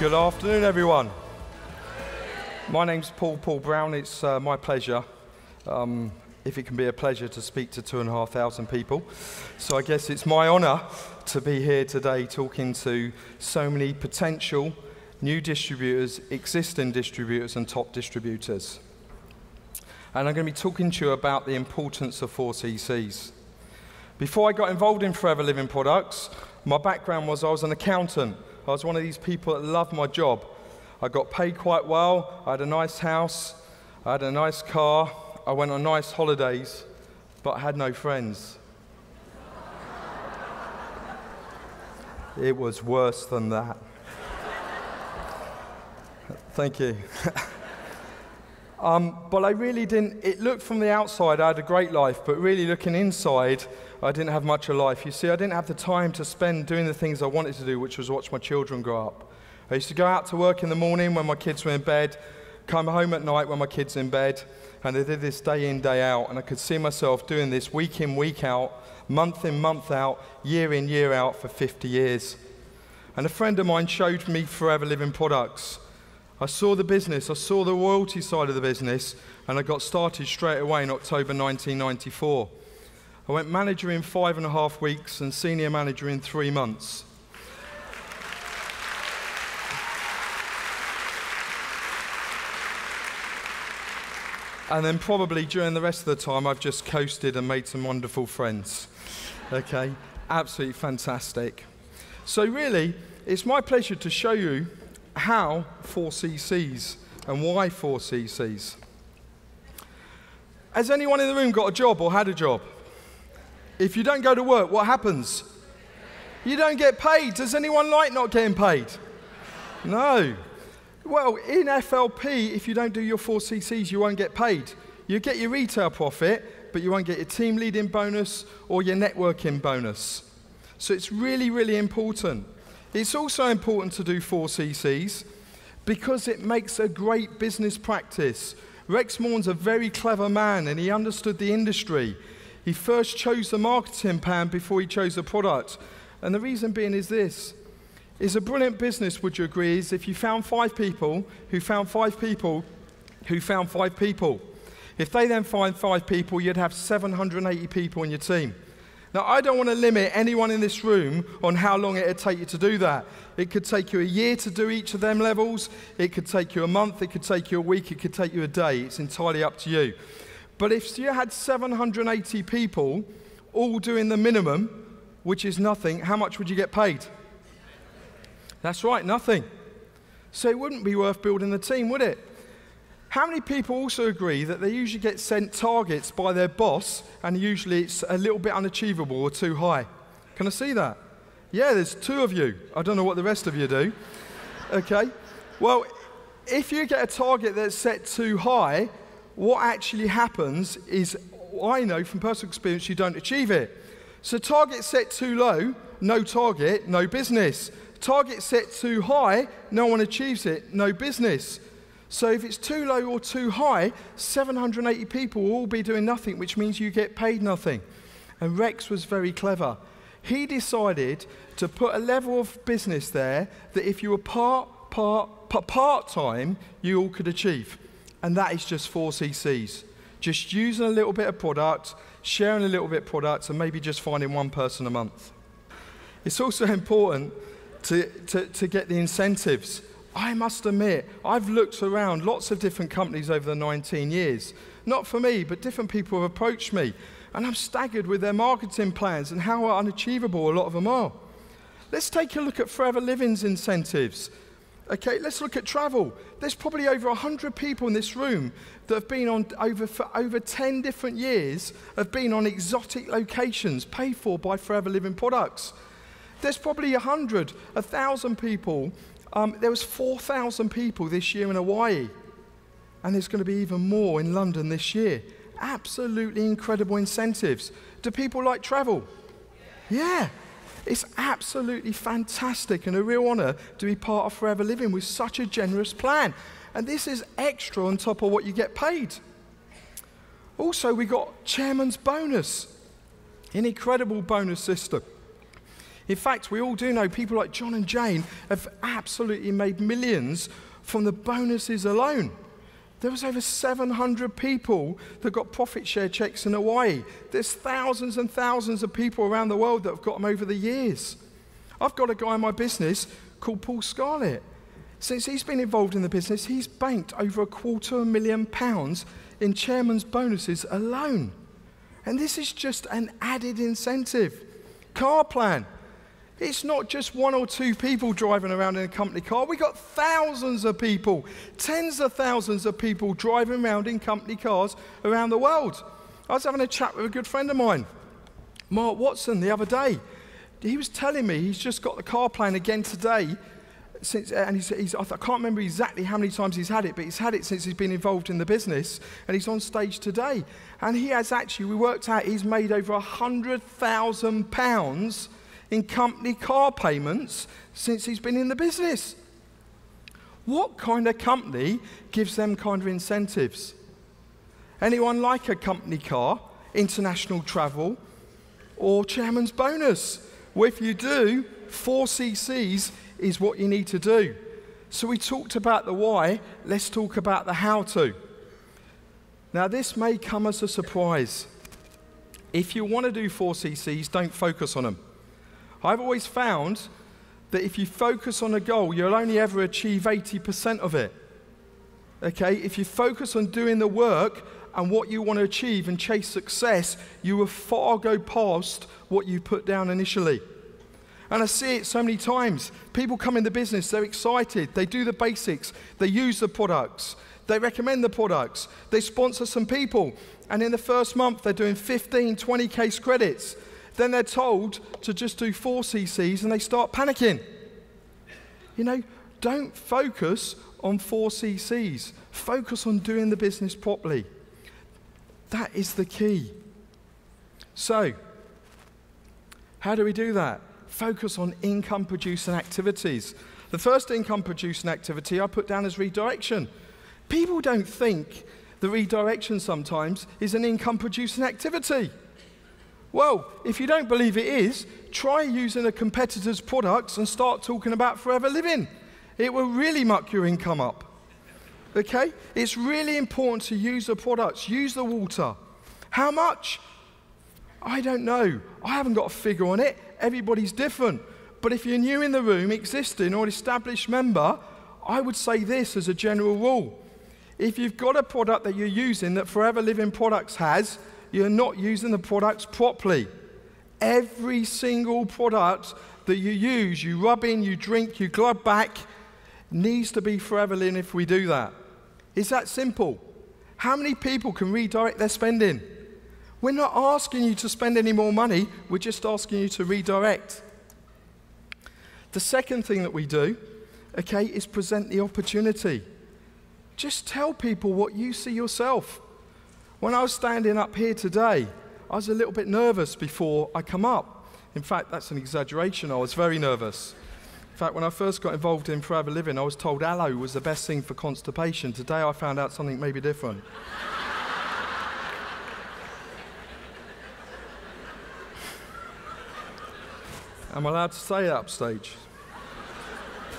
Good afternoon, everyone. My name's Paul Brown. It's my pleasure, if it can be a pleasure, to speak to 2,500 people. So I guess it's my honour to be here today talking to so many potential new distributors, existing distributors and top distributors. And I'm going to be talking to you about the importance of 4CCs. Before I got involved in Forever Living Products, my background was I was an accountant. I was one of these people that loved my job. I got paid quite well, I had a nice house, I had a nice car, I went on nice holidays, but I had no friends. It was worse than that. Thank you. But I really didn't, it looked from the outside I had a great life, but really looking inside, I didn't have much of life. You see, I didn't have the time to spend doing the things I wanted to do, which was watch my children grow up. I used to go out to work in the morning when my kids were in bed, come home at night when my kids were in bed, and I did this day in, day out, and I could see myself doing this week in, week out, month in, month out, year in, year out for 50 years. And a friend of mine showed me Forever Living Products. I saw the business, I saw the royalty side of the business, and I got started straight away in October 1994. I went manager in 5.5 weeks and senior manager in 3 months. And then probably during the rest of the time, I've just coasted and made some wonderful friends. Okay, absolutely fantastic. So really, it's my pleasure to show you how 4CCs and why 4CCs. Has anyone in the room got a job or had a job? If you don't go to work, what happens? You don't get paid. Does anyone like not getting paid? No. Well, in FLP, if you don't do your 4CCs, you won't get paid. You get your retail profit, but you won't get your team leading bonus or your networking bonus. So it's really, really important. It's also important to do 4CCs because it makes a great business practice. Rex Mourn's a very clever man, and he understood the industry. He first chose the marketing plan before he chose the product. And the reason being is this. Is a brilliant business, would you agree, is if you found 5 people who found 5 people who found 5 people. If they then find 5 people, you'd have 780 people in your team. Now, I don't want to limit anyone in this room on how long it would take you to do that. It could take you a year to do each of them levels. It could take you a month. It could take you a week. It could take you a day. It's entirely up to you. But if you had 780 people all doing the minimum, which is nothing, how much would you get paid? That's right, nothing. So it wouldn't be worth building the team, would it? How many people also agree that they usually get sent targets by their boss and usually it's a little bit unachievable or too high? Can I see that? Yeah, there's 2 of you. I don't know what the rest of you do. Okay. Well, if you get a target that's set too high, what actually happens is, I know from personal experience, you don't achieve it. So target set too low, no target, no business. Target set too high, no one achieves it, no business. So if it's too low or too high, 780 people will all be doing nothing, which means you get paid nothing. And Rex was very clever. He decided to put a level of business there that if you were part-time, you all could achieve. And that is just 4CCs. Just using a little bit of product, sharing a little bit of product, and maybe just finding 1 person a month. It's also important to get the incentives. I must admit, I've looked around lots of different companies over the 19 years. Not for me, but different people have approached me. And I'm staggered with their marketing plans and how unachievable a lot of them are. Let's take a look at Forever Living's incentives. Okay, let's look at travel. There's probably over 100 people in this room that have been on for over 10 different years, have been on exotic locations paid for by Forever Living Products. There's probably 100, 1,000 people. There was 4,000 people this year in Hawaii. And there's going to be even more in London this year. Absolutely incredible incentives. Do people like travel? Yeah. It's absolutely fantastic and a real honour to be part of Forever Living with such a generous plan. And this is extra on top of what you get paid. Also, we got Chairman's Bonus, an incredible bonus system. In fact, we all do know people like John and Jane have absolutely made millions from the bonuses alone. There was over 700 people that got profit share checks in Hawaii. There's thousands and thousands of people around the world that have got them over the years. I've got a guy in my business called Paul Scarlett. Since he's been involved in the business, he's banked over £250,000 in chairman's bonuses alone. And this is just an added incentive. Car plan. It's not just one or two people driving around in a company car. We got thousands of people, tens of thousands of people driving around in company cars around the world. I was having a chat with a good friend of mine, Mark Watson, the other day. He was telling me he's just got the car plan again today. I can't remember exactly how many times he's had it, but he's had it since he's been involved in the business, and he's on stage today. And he has actually, we worked out, he's made over £100,000 in company car payments since he's been in the business. What kind of company gives them kind of incentives? Anyone like a company car, international travel, or chairman's bonus? Well, if you do, 4CCs is what you need to do. So we talked about the why, let's talk about the how to. Now this may come as a surprise. If you want to do 4CCs, don't focus on them. I've always found that if you focus on a goal, you'll only ever achieve 80% of it. Okay? If you focus on doing the work and what you want to achieve and chase success, you will far go past what you put down initially. And I see it so many times. People come in the business, they're excited, they do the basics, they use the products, they recommend the products, they sponsor some people, and in the first month they're doing 15, 20 case credits. Then they're told to just do 4CCs and they start panicking. You know, don't focus on 4CCs. Focus on doing the business properly. That is the key. So, how do we do that? Focus on income-producing activities. The first income-producing activity I put down as redirection. People don't think the redirection sometimes is an income-producing activity. Well, if you don't believe it is, try using a competitor's products and start talking about Forever Living. It will really muck your income up. Okay? It's really important to use the products, use the water. How much? I don't know. I haven't got a figure on it. Everybody's different. But if you're new in the room, existing or an established member, I would say this as a general rule. If you've got a product that you're using that Forever Living Products has, you're not using the products properly. Every single product that you use, you rub in, you drink, you glove back, needs to be Forever Living if we do that. It's that simple. How many people can redirect their spending? We're not asking you to spend any more money, we're just asking you to redirect. The second thing that we do, okay, is present the opportunity. Just tell people what you see yourself. When I was standing up here today, I was a little bit nervous before I come up. In fact, that's an exaggeration. I was very nervous. In fact, when I first got involved in Forever Living, I was told aloe was the best thing for constipation. Today, I found out something maybe different. Am I allowed to say that upstage?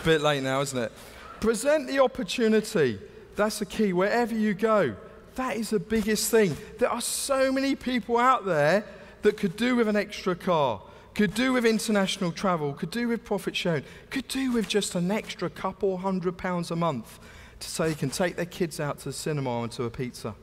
A bit late now, isn't it? Present the opportunity. That's the key. Wherever you go, that is the biggest thing. There are so many people out there that could do with an extra car, could do with international travel, could do with profit sharing, could do with just an extra couple £100 a month to say they can take their kids out to the cinema and to a pizza.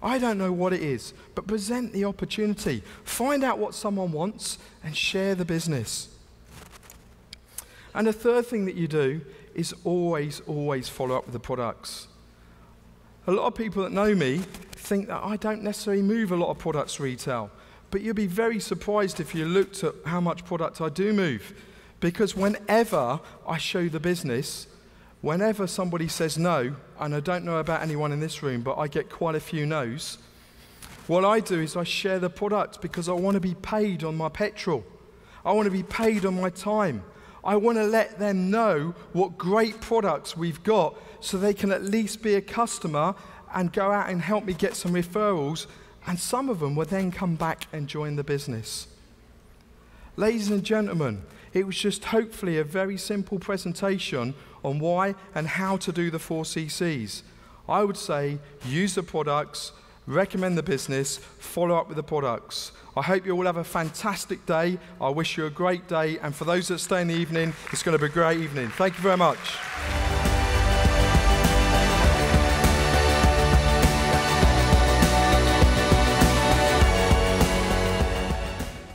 I don't know what it is, but present the opportunity. Find out what someone wants and share the business. And the third thing that you do is always follow up with the products. A lot of people that know me think that I don't necessarily move a lot of products retail, but you'll be very surprised if you looked at how much product I do move. Because whenever I show the business, whenever somebody says no, and I don't know about anyone in this room, but I get quite a few no's, what I do is I share the product because I want to be paid on my petrol. I want to be paid on my time. I want to let them know what great products we've got so they can at least be a customer and go out and help me get some referrals, and some of them will then come back and join the business. Ladies and gentlemen, it was just hopefully a very simple presentation on why and how to do the 4 CCs. I would say use the products, recommend the business, follow up with the products. I hope you all have a fantastic day. I wish you a great day, and for those that stay in the evening, it's going to be a great evening. Thank you very much.